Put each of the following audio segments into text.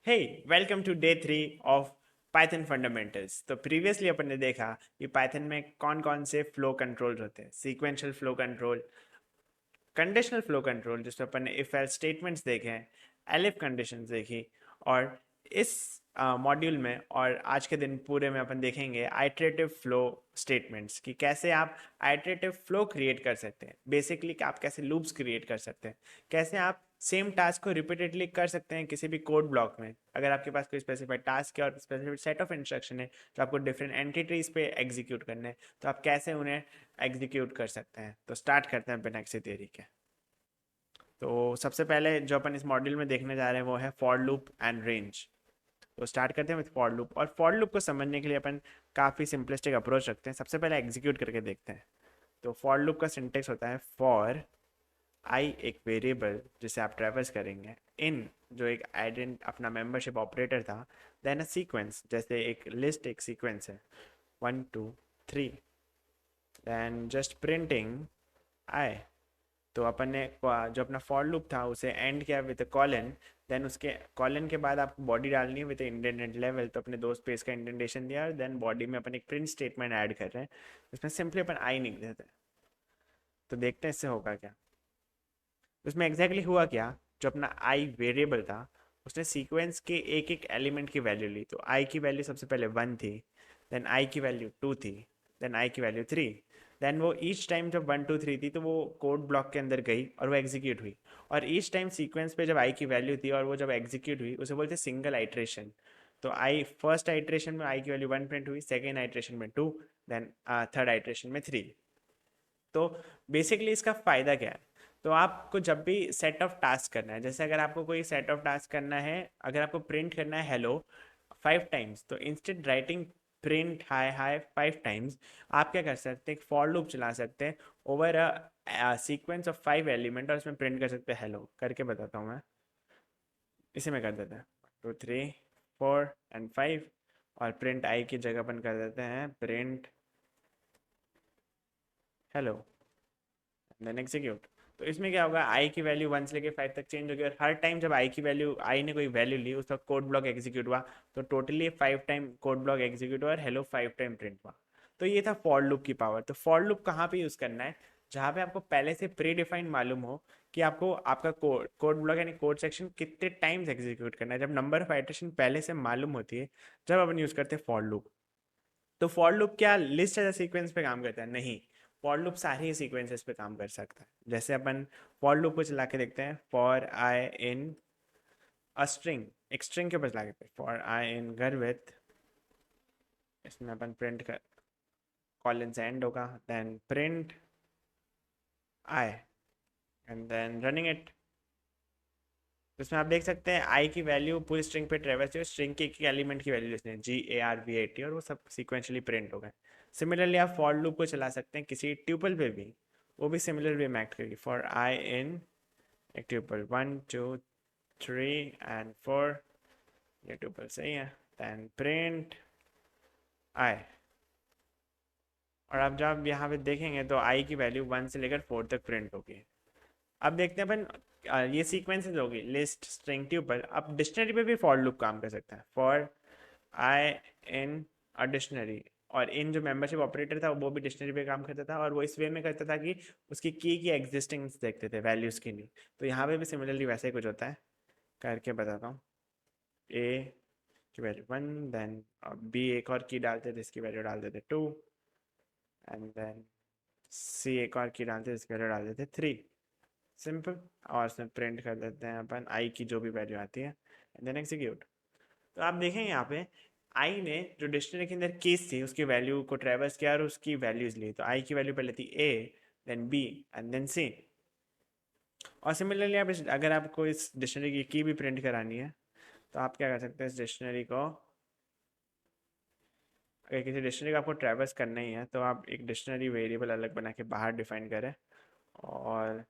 Hey, welcome to day 3 of Python Fundamentals। तो previously अपन ने देखा कि पाइथन में कौन कौन से फ्लो कंट्रोल होते हैं। Sequential flow control, conditional flow control जिसमें अपन ने इफ एल्स स्टेटमेंट्स देखे हैं, एलिफ कंडीशंस देखी, और इस मॉड्यूल में और आज के दिन पूरे में अपन देखेंगे आइटरेटिव फ्लो स्टेटमेंट्स कि कैसे आप आइटरेटिव फ्लो क्रिएट कर सकते हैं। बेसिकली कि आप कैसे लूप्स क्रिएट कर सकते हैं, कैसे आप सेम टास्क को रिपीटेडली कर सकते हैं किसी भी कोड ब्लॉक में। अगर आपके पास कोई स्पेसिफाइड टास्क है और स्पेसिफिक सेट ऑफ इंस्ट्रक्शन है तो आपको डिफरेंट एंटिटीज पे एग्जीक्यूट करने हैं, तो आप कैसे उन्हें एग्जीक्यूट कर सकते हैं। तो स्टार्ट करते हैं बिना किसी देरी के। तो सबसे पहले जो अपन इस मॉड्यूल में देखने जा रहे हैं वो है फॉर लूप एंड रेंज। तो स्टार्ट करते हैं विद फॉर लूप, और फॉर लूप को समझने के लिए अपन काफ़ी सिंपलिस्टिक अप्रोच रखते हैं। सबसे पहले एग्जीक्यूट करके देखते हैं। तो फॉर लूप का सिंटेक्स होता है फॉर आई एक वेरिएबल जिसे आप ट्रेवर्स करेंगे, इन जो एक आइडेंट अपना मेंबरशिप ऑपरेटर था, देन अ सीक्वेंस जैसे एक लिस्ट एक सीक्वेंस है 1 2 3, देन जस्ट प्रिंटिंग आई। तो अपन ने जो अपना फॉर लूप था उसे एंड किया विद कॉलन, देन उसके कॉलन के बाद आपको बॉडी डालनी है विद इंडेंटेड लेवल। तो अपने दो स्पेस का इंडेंटेशन दिया और देन बॉडी में अपन एक प्रिंट स्टेटमेंट ऐड कर रहे हैं, इसमें सिंपली अपन आई निकल देते हैं। तो देखते हैं इससे होगा क्या। उसमें एग्जैक्टली हुआ क्या, जो अपना आई वेरिएबल था उसने सीक्वेंस के एक एक एलिमेंट की वैल्यू ली। तो आई की वैल्यू सबसे पहले 1 थी, देन आई की वैल्यू 2 थी, देन आई की वैल्यू 3। देन वो ईच टाइम जब 1 2 3 थी तो वो कोड ब्लॉक के अंदर गई और वो एग्जीक्यूट हुई। और ईच टाइम सीक्वेंस पे जब आई की वैल्यू थी और वो जब एग्जीक्यूट हुई उसे बोलते सिंगल आइट्रेशन। तो आई फर्स्ट आइट्रेशन में आई की वैल्यू 1 प्रिंट हुई, सेकेंड आइट्रेशन में 2, देन थर्ड आइट्रेशन में 3। तो बेसिकली इसका फ़ायदा क्या है। तो आपको जब भी सेट ऑफ टास्क करना है, जैसे अगर आपको कोई सेट ऑफ टास्क करना है, अगर आपको प्रिंट करना है हेलो 5 टाइम्स, तो instead writing print high high 5 times, आप क्या कर सकते हैं, एक फॉर लूप चला सकते हैं over a sequence of 5 element, और उसमें प्रिंट कर सकते हैं हेलो करके। बताता हूँ मैं, इसी में कर देते हैं 1 2 3 4 एंड 5, और प्रिंट आई की जगह अपन कर देते हैं प्रिंट हेलो, देन एग्जीक्यूट। तो इसमें क्या होगा, आई की वैल्यू 1 से लेकर 5 तक चेंज होगी, और हर टाइम जब आई की वैल्यू आई ने कोई वैल्यू ली उसका कोड ब्लॉक एग्जीक्यूट हुआ। तो totally 5 time code block execute हुआ और हेलो 5 टाइम प्रिंट हुआ। तो ये था फॉर लूप की पावर। तो फॉर लूप कहाँ पे यूज़ करना है, जहाँ पे आपको पहले से प्री डिफाइंड मालूम हो कि आपको आपका कोड ब्लॉक यानी कोड सेक्शन कितने टाइम्स एग्जीक्यूट करना है। जब नंबर ऑफ आइटरेशन पहले से मालूम होती है, जब अपन यूज़ करते हैं फॉर लूप। तो फॉर लूप क्या लिस्ट एज सीक्वेंस पे काम करता है? नहीं, फॉर लूप सारे ही सीक्वेंसेस पे काम कर सकता है। जैसे अपन फॉर लूप को चला के देखते हैं, for I in a string, एक स्ट्रिंग के ऊपर चला के फॉर आई इन घर विथ, इसमें अपन प्रिंट कर कॉलन से एंड होगा, then print i, and then running it. तो इसमें आप देख सकते हैं आई की वैल्यू पूरी स्ट्रिंग पे ट्रेवर्स है, स्ट्रिंग के एक एलिमेंट की वैल्यू लिखते हैं GARVAT, और वो सब सीक्वेंशियली प्रिंट हो गए। सिमिलरली आप फॉर लूप को चला सकते हैं किसी ट्यूपल पे भी, वो भी सिमिलर वे में एक्ट करेगी। फॉर आई इन एक ट्यूपल 1 2 3 एंड 4, ये ट्यूपल सही है, देन प्रिंट आई। और आप जब यहाँ पे देखेंगे तो आई की वैल्यू 1 से लेकर 4 तक प्रिंट होगी। अब देखते हैं अपन ये सीक्वेंसेस होगी लिस्ट स्ट्रिंग ट्यूपल। अब डिक्शनरी पे भी फॉर लूप काम कर सकता है, for I in a dictionary. और इन जो मेंबरशिप ऑपरेटर था वो भी डिक्शनरी पे काम करता था, और वो इस वे में करता था कि उसकी की एग्जिस्टिंग्स देखते थे, वैल्यूज़ की नहीं। तो यहाँ पे भी सिमिलरली वैसे ही कुछ होता है, करके बताता हूँ। ए की वैल्यू 1, देन बी एक और की डालते थे, इसकी वैल्यू डालते थे 2, एंड देन सी एक और की डालते थे, इसकी वैल्यू डालते थे 3। सिंपल। और उसमें प्रिंट कर देते हैं अपन आई की जो भी वैल्यू आती है, एंड देन एग्जीक्यूट। तो आप देखें यहाँ पे आई ने जो डिक्शनरी के अंदर केस थी उसकी वैल्यू को ट्रेवर्स किया और उसकी वैल्यूज ली। तो आई की वैल्यू पहले थी ए, देन बी, एंड देन सी। और सिमिलरली आप अगर आपको इस डिक्शनरी की भी प्रिंट करानी है तो आप क्या कर सकते हैं, इस डिक्शनरी को, अगर किसी डिक्शनरी को आपको ट्रेवर्स करना ही है तो आप एक डिक्शनरी वेरिएबल अलग बना के बाहर डिफाइन करें, और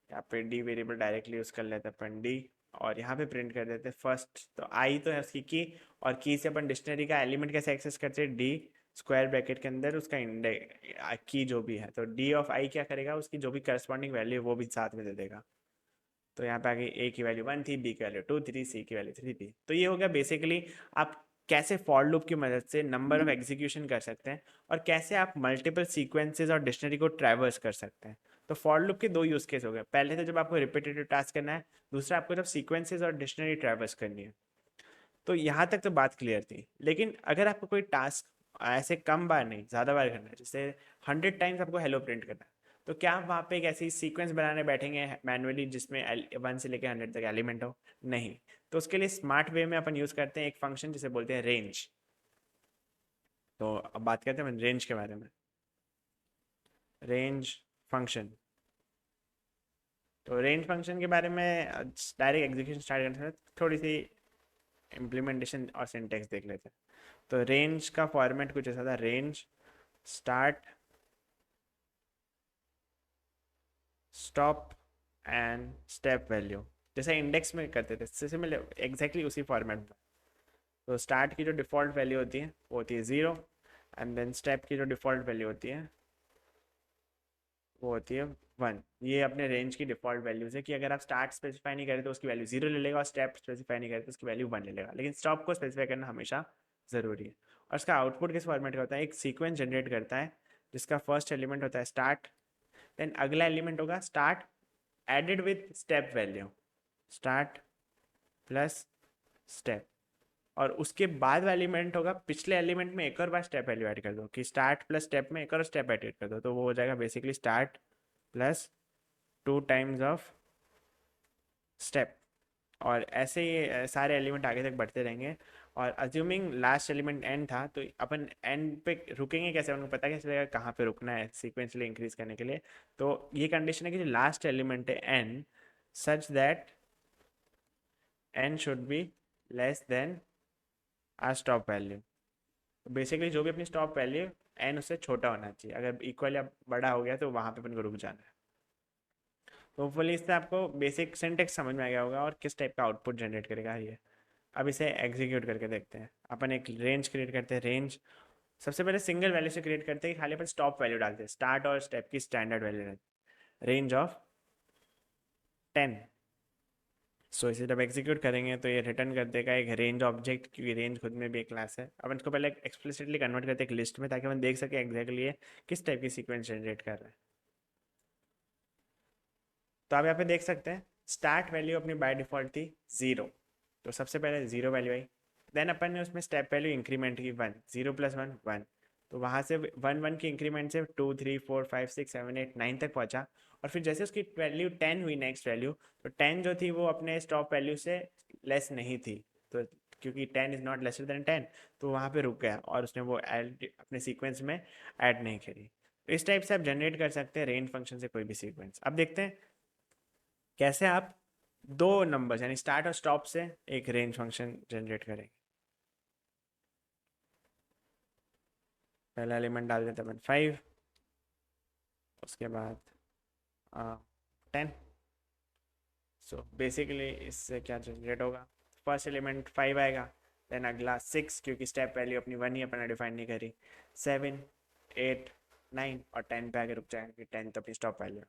यहाँ पे डी वेरिएबल डायरेक्टली यूज़ कर लेते हैं अपन डी, और यहाँ पे प्रिंट कर देते हैं फर्स्ट। तो आई तो है उसकी की, और की से अपन डिक्शनरी का एलिमेंट कैसे एक्सेस करते हैं, डी स्क्वायर ब्रैकेट के अंदर उसका इंडेक्स की जो भी है। तो डी ऑफ आई क्या करेगा, उसकी जो भी करस्पॉन्डिंग वैल्यू है वो भी साथ में दे देगा। तो यहाँ पे आगे ए की वैल्यू 1 थी, बी की वैल्यू 2 थी, सी की वैल्यू 3 थी। तो ये हो गया बेसिकली आप कैसे फॉर लूप की मदद से नंबर ऑफ एग्जीक्यूशन कर सकते हैं और कैसे आप मल्टीपल सीक्वेंसेस और डिक्शनरी को ट्रैवर्स कर सकते हैं। तो फॉर लूप के दो यूज केस हो गए, पहले तो जब आपको रिपीटेटिव टास्क करना है, दूसरा आपको जब सीक्वेंसेस और डिक्शनरी ट्रैवर्स करनी है। तो यहाँ तक तो बात क्लियर थी, लेकिन अगर आपको कोई टास्क ऐसे कम बार नहीं ज़्यादा बार करना है, जैसे 100 टाइम्स आपको हेलो प्रिंट करना है, तो क्या आप वहाँ पे एक ऐसी सीक्वेंस बनाने बैठेंगे मैनुअली जिसमें 1 से लेकर 100 तक एलिमेंट हो? नहीं। तो उसके लिए स्मार्ट वे में अपन यूज़ करते हैं एक फंक्शन जिसे बोलते हैं रेंज। तो अब बात करते हैं रेंज के बारे में। रेंज फंक्शन, तो रेंज फंक्शन के बारे में डायरेक्ट एग्जीक्यूशन स्टार्ट करने से थोड़ी सी इम्प्लीमेंटेशन और सिंटेक्स देख लेते हैं। तो रेंज का फॉर्मेट कुछ ऐसा था, range start stop and step value, जैसे इंडेक्स में करते थे सिमिलर एग्जैक्टली उसी फॉर्मेट में। तो स्टार्ट की जो डिफ़ॉल्ट वैल्यू होती है वो होती है 0, एंड देन स्टेप की जो डिफ़ॉल्ट वैल्यू होती है वो होती है 1। ये अपने रेंज की डिफ़ॉल्ट वैल्यूज़ है कि अगर आप स्टार्ट स्पेसिफाई नहीं करें तो उसकी वैल्यू 0 ले लेगा, और स्टेप स्पेसिफाई नहीं करें तो उसकी वैल्यू 1 ले लेगा, लेकिन स्टॉप को स्पेसिफाई करना हमेशा ज़रूरी है। और उसका आउटपुट किस फॉर्मेट का होता है? एक सीक्वेंस जनरेट करता है जिसका फर्स्ट एलिमेंट होता है स्टार्ट, देन अगला एलिमेंट होगा start added with step value, start plus step, और उसके बाद वाला एलिमेंट होगा पिछले एलिमेंट में एक और बार स्टेप वैल्यू ऐड कर दो, कि स्टार्ट प्लस स्टेप में एक और स्टेप ऐड कर दो, तो वो हो जाएगा basically start plus 2 times of step. और ऐसे ही सारे एलिमेंट आगे तक बढ़ते रहेंगे। और अज्यूमिंग लास्ट एलिमेंट एन था, तो अपन एन पे रुकेंगे कैसे? उनको पता कैसे चलेगा कहाँ पे रुकना है सीक्वेंशियली इंक्रीज करने के लिए? तो ये कंडीशन है कि जो लास्ट एलिमेंट है n, such that n should be less than our stop value. Basically जो भी अपनी स्टॉप वैल्यू एन उससे छोटा होना चाहिए, अगर इक्वल या बड़ा हो गया तो वहाँ पे अपन को रुक जाना है। तो होपफुली इससे आपको बेसिक सिंटेक्स समझ में आ गया होगा और किस टाइप का आउटपुट जनरेट करेगा ये। अब इसे एग्जीक्यूट करके देखते हैं। अपन एक रेंज क्रिएट करते हैं। रेंज सबसे पहले सिंगल वैल्यू से क्रिएट करते हैं कि खाली अपन स्टॉप वैल्यू डालते हैं, स्टार्ट और स्टेप की स्टैंडर्ड वैल्यू रहती है। Range of 10। सो इसे जब एग्जीक्यूट करेंगे तो ये रिटर्न कर देगा एक रेंज ऑब्जेक्ट, क्योंकि रेंज खुद में भी एक क्लास है। अपन इसको पहले एक्सप्लिसिटली कन्वर्ट करते हैं एक लिस्ट में, ताकि अपन देख सके एग्जैक्टली ये किस टाइप की सीक्वेंस जनरेट कर रहा है। तो आप यहाँ पे देख सकते हैं स्टार्ट वैल्यू अपनी बाय डिफॉल्ट थी 0, तो सबसे पहले 0 वैल्यू आई। देन अपन ने उसमें स्टेप वैल्यू इंक्रीमेंट की 1, 0 + 1 1, तो वहाँ से 1 1 की इंक्रीमेंट से 2 3 4 5 6 7 8 9 तक पहुँचा। और फिर जैसे उसकी वैल्यू 10 हुई नेक्स्ट वैल्यू, तो 10 जो थी वो अपने स्टॉप वैल्यू से लेस नहीं थी, तो क्योंकि 10 इज़ नॉट लेसर देन 10, तो वहाँ पे रुक गया और उसने वो ऐड अपने सीक्वेंस में ऐड नहीं करी। तो इस टाइप से आप जनरेट कर सकते हैं रेंज फंक्शन से कोई भी सीक्वेंस। अब देखते हैं कैसे आप दो नंबर्स यानी स्टार्ट और स्टॉप से एक रेंज फंक्शन जनरेट करेंगे। पहला एलिमेंट डाल देते हैं 5, उसके बाद 10। सो बेसिकली इससे क्या जनरेट होगा? फर्स्ट एलिमेंट 5 आएगा, देन अगला 6, क्योंकि स्टेप वैल्यू अपनी 1 ही अपना डिफाइन नहीं करी, 7 8 9 और 10 पे आके रुक जाएगा, क्योंकि 10 तो अपनी स्टॉप वैल्यू।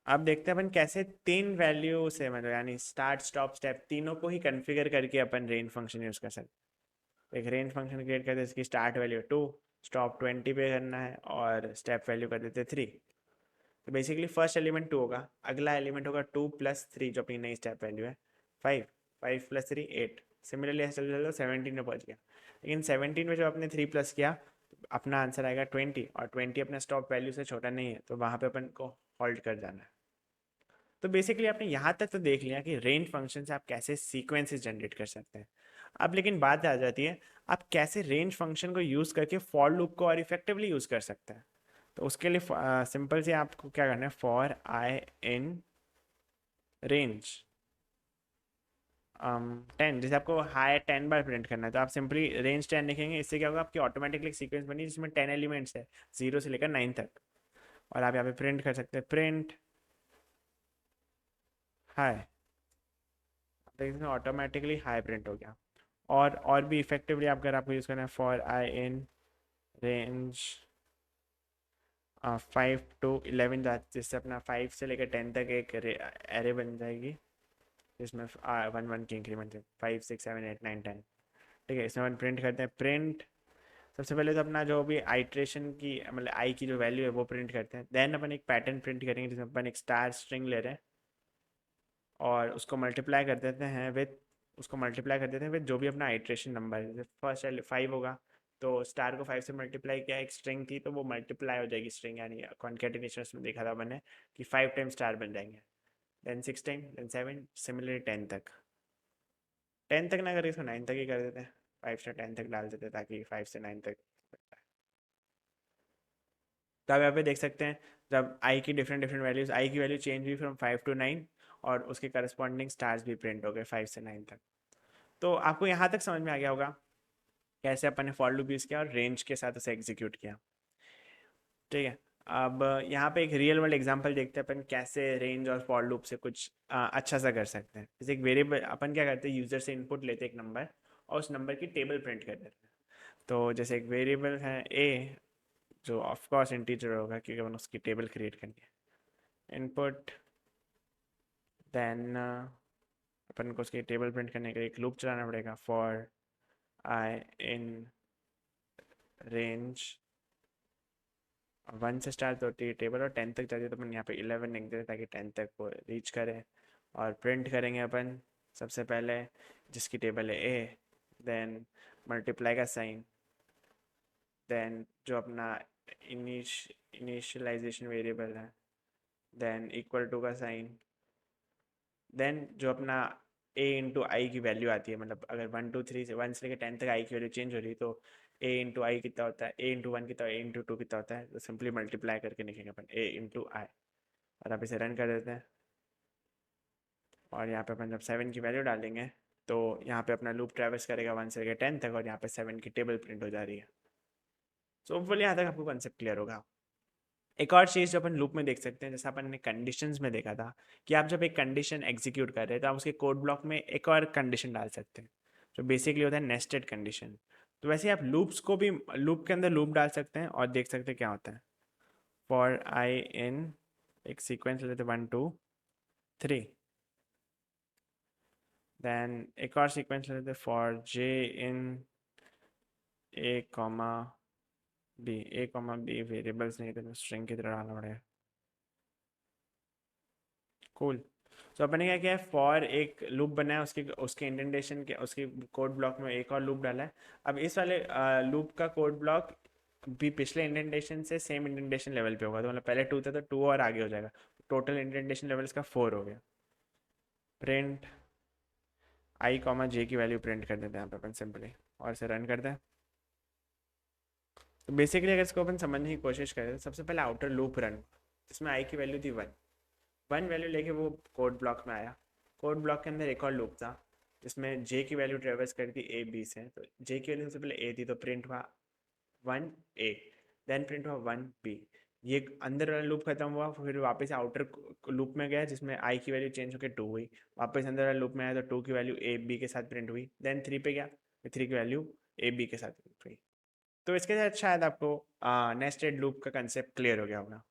अब देखते हैं अपन कैसे तीन वैल्यू से, मतलब यानी स्टार्ट स्टॉप स्टेप तीनों को ही कन्फिगर करके अपन रेंज फंक्शन यूज़ कर सकते हैं। एक रेंज फंक्शन क्रिएट करते हैं, इसकी स्टार्ट वैल्यू 2, स्टॉप 20 पे करना है, और स्टेप वैल्यू कर देते 3। तो बेसिकली फर्स्ट एलिमेंट 2 होगा, अगला एलिमेंट होगा 2 + 3 जो अपनी नई स्टेप वैल्यू है 5, 5 + 3 8। सिमिलरली ऐसे चल चलो 17 में पहुंच गया, लेकिन 17 में जब आपने 3 प्लस किया तो अपना आंसर आएगा 20, और 20 अपने स्टॉप वैल्यू से छोटा नहीं है, तो वहाँ पे अपन को हॉल्ट कर जाना है। तो बेसिकली आपने यहाँ तक तो देख लिया कि रेंज फंक्शन से आप कैसे सीक्वेंसेस जनरेट कर सकते हैं। अब लेकिन बात आ जाती है आप कैसे रेंज फंक्शन को यूज़ करके फॉर लूप को और इफेक्टिवली यूज़ कर सकते हैं। तो उसके लिए सिंपल से आपको क्या करना है, फॉर आई इन रेंज 10, जैसे आपको हाई 10 बार प्रिंट करना है तो आप सिंपली रेंज 10 लिखेंगे। इससे क्या होगा, आपकी ऑटोमेटिकली सीक्वेंस बनी जिसमें 10 एलिमेंट्स है 0 से लेकर 9 तक। और आप यहाँ पे प्रिंट कर सकते हैं, प्रिंट हाई, देखिए ऑटोमेटिकली हाई प्रिंट हो गया। और भी इफेक्टिवली आप अगर आपको यूज़ करना है, for I in range 5 to 11 जिससे अपना 5 से लेकर 10 तक एक एरे बन जाएगी, जिसमें 1 1 की इंक्रीमेंट है, 5 6 7 8 9 10। ठीक है, इसमें अपन प्रिंट करते हैं। प्रिंट सबसे पहले तो अपना जो भी आइट्रेशन की मतलब आई की जो वैल्यू है वो प्रिंट करते हैं। देन अपन एक पैटर्न प्रिंट करेंगे जिसमें अपन एक स्टार स्ट्रिंग ले रहे हैं और उसको मल्टीप्लाई कर देते हैं विथ जो भी अपना आइट्रेशन नंबर है। जैसे फर्स्ट 5 होगा तो स्टार को 5 से मल्टीप्लाई किया, एक स्ट्रिंग थी तो वो मल्टीप्लाई हो जाएगी स्ट्रिंग, यानी कॉन्केटिनेशन में देखा था मैंने कि 5 टाइम स्टार बन जाएंगे, देन 6 टाइम, देन 7, सिमिलरली 10 तक। 10 तक ना करके इसको 9 तक ही कर देते हैं, 5 से 10 तक डाल देते हैं ताकि 5 से 9 तक। तो आप यहाँ पे देख सकते हैं जब आई की डिफरेंट डिफरेंट वैल्यूज, आई की वैल्यू चेंज हुई फ्रॉम 5 to 9 और उसके करस्पॉन्डिंग स्टार्स भी प्रिंट हो गए 5 से 9 तक। तो आपको यहाँ तक समझ में आ गया होगा कैसे अपन ने फॉर लूप यूज़ किया और रेंज के साथ उसे एग्जीक्यूट किया। ठीक है, अब यहाँ पे एक रियल वर्ल्ड एग्जांपल देखते हैं अपन कैसे रेंज और फॉर लूप से कुछ अच्छा सा कर सकते हैं। जैसे एक वेरिएबल अपन क्या करते हैं, यूजर से इनपुट लेते हैं एक नंबर और उस नंबर की टेबल प्रिंट कर देते हैं। तो जैसे एक वेरिएबल है ए, जो ऑफ कोर्स इंटीजर होगा क्योंकि अपन उसकी टेबल क्रिएट करनी है। इनपुट, देन अपन को उसकी टेबल प्रिंट करने के लिए एक लूप चलाना पड़ेगा, फॉर आई इन रेंज 1 से स्टार्ट होती है टेबल और 10 तक जाती है, तो अपन यहाँ पे 11 लिख देते हैं ताकि 10 तक वो रीच करे। और प्रिंट करेंगे अपन सबसे पहले जिसकी टेबल है ए, देन मल्टीप्लाई का साइन, देन जो अपना इनिशियलाइजेशन वेरिएबल है, देन इक्वल टू का साइन, देन जो अपना ए इंटू आई की वैल्यू आती है, मतलब अगर 1 2 3 से 1 से लेकर 10 तक आई की वैल्यू चेंज हो रही है तो ए इंटू आई कितना होता है, ए इंटू 1 कितना, ए इंटू 2 कितना होता है, तो सिंपली मल्टीप्लाई करके लिखेंगे अपन ए इंटू आई। और आप इसे रन कर देते हैं और यहाँ पे अपन जब 7 की वैल्यू डालेंगे तो यहाँ पे अपना लूप ट्रैवर्स करेगा 1 से लेकर 10 तक और यहाँ पे 7 की टेबल प्रिंट हो जा रही है। सो होपफुली यहाँ तक आपको कंसेप्ट क्लियर होगा। एक और चीज़ जो अपन लूप में देख सकते हैं, जैसे अपन ने कंडीशंस में देखा था कि आप जब एक कंडीशन एग्जीक्यूट कर रहे हैं तो आप उसके कोड ब्लॉक में एक और कंडीशन डाल सकते हैं जो बेसिकली होता है नेस्टेड कंडीशन। तो वैसे ही आप लूप्स को भी लूप के अंदर लूप डाल सकते हैं और देख सकते हैं क्या होता है। फॉर आई इन एक सीक्वेंस लेते 1 2 3, देन एक और सीक्वेंस लेते for j in a comma b, a comma b variables नहीं थे, स्ट्रिंग की तरह डालना पड़ेगा। कूल। तो अपन ने क्या किया है, फॉर एक लूप बनाया, उसके उसके इंडेंटेशन के उसके कोड ब्लॉक में एक और लूप डाला है। अब इस वाले लूप का कोड ब्लॉक भी पिछले इंडेंटेशन से सेम इंडेंटेशन लेवल पे होगा, तो मतलब पहले 2 था तो 2 और आगे हो जाएगा, टोटल इंडेंटेशन लेवल इसका 4 हो गया। प्रिंट आई कॉमा जे की वैल्यू प्रिंट कर देते हैं यहाँ पे अपन सिंपली और इसे रन करते हैं। तो बेसिकली अगर इसको अपन समझने की कोशिश करें तो सबसे पहले आउटर लूप रन, जिसमें आई की वैल्यू थी 1 वैल्यू लेके वो कोड ब्लॉक में आया। कोड ब्लॉक के अंदर एक और लूप था जिसमें जे की वैल्यू ट्रेवर्स करती ए बी से, तो जे की वैल्यू सबसे पहले ए थी तो प्रिंट हुआ 1 ए, देन प्रिंट हुआ 1 बी। ये अंदर वाला लूप खत्म हुआ, फिर वापस आउटर लूप में गया जिसमें आई की वैल्यू चेंज होकर 2 हुई, वापस अंदर वाला लूप में आया तो 2 की वैल्यू ए बी के साथ प्रिंट हुई, देन 3 पे गया, 3 की वैल्यू ए बी के साथ प्रिंट हुई। तो इसके साथ शायद आपको नेस्टेड लूप का कंसेप्ट क्लियर हो गया होगा।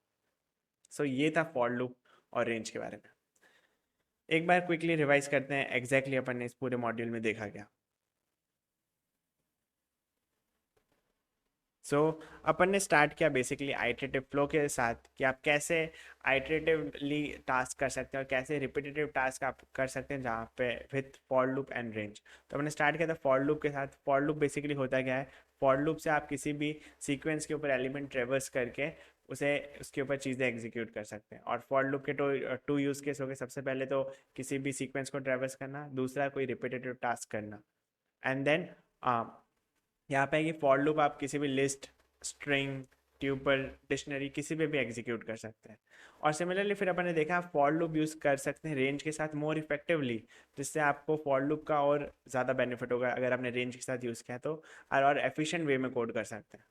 सो ये था फॉर लूप और रेंज के बारे में। एक बार क्विकली रिवाइज करते हैं एग्जैक्टली अपन ने इस पूरे मॉड्यूल में देखा क्या। सो अपन ने स्टार्ट किया बेसिकली आइटरेटिव फ्लो के साथ कि आप कैसे आइटरेटिवली टास्क कर सकते हैं और कैसे रिपीटेटिव टास्क आप कर सकते हैं जहाँ पे with for loop and range. तो हमने स्टार्ट किया था फॉर लूप के साथ। फॉर लूप बेसिकली होता क्या है, फॉर लूप से आप किसी भी सीक्वेंस के ऊपर एलिमेंट ट्रेवर्स करके उसे उसके ऊपर चीज़ें एग्जीक्यूट कर सकते हैं। और फॉर लूप के टू यूज़ केस हो गए, सबसे पहले तो किसी भी सीक्वेंस को ट्रेवर्स करना, दूसरा कोई रिपीटेटिव टास्क करना, एंड देन यहाँ पे है कि फॉर लूप आप किसी भी लिस्ट, स्ट्रिंग, ट्यूपल, डिक्शनरी किसी पे भी एग्जीक्यूट कर सकते हैं। और सिमिलरली फिर अपन ने देखा फॉर लूप यूज़ कर सकते हैं रेंज के साथ मोर इफेक्टिवली, जिससे आपको फॉर लूप का और ज़्यादा बेनिफिट होगा अगर आपने रेंज के साथ यूज़ किया तो, और एफिशिएंट वे में कोड कर सकते हैं।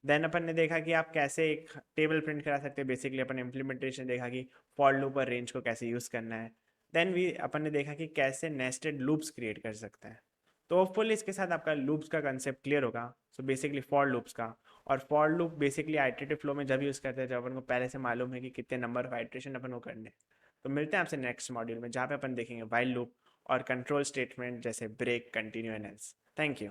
देन अपन ने देखा कि आप कैसे एक टेबल प्रिंट करा सकते हैं, बेसिकली अपन इम्प्लीमेंटेशन देखा कि फॉर लूप और रेंज को कैसे यूज़ करना है। देन भी अपन ने देखा कि कैसे नेस्टेड लूप्स क्रिएट कर सकते हैं। तो होपफुली इसके साथ आपका लूप्स का कंसेप्ट क्लियर होगा, सो बेसिकली फॉर लूप्स का और for loop basically iterative flow में जब यूज़ करते हैं जब अपन को पहले से मालूम है कि कितने नंबर ऑफ आइटरेशन अपन को करने हैं। तो मिलते हैं आपसे नेक्स्ट मॉड्यूल में जहाँ पे अपन देखेंगे व्हाइल लूप और कंट्रोल स्टेटमेंट जैसे break, continue and else. Thank you.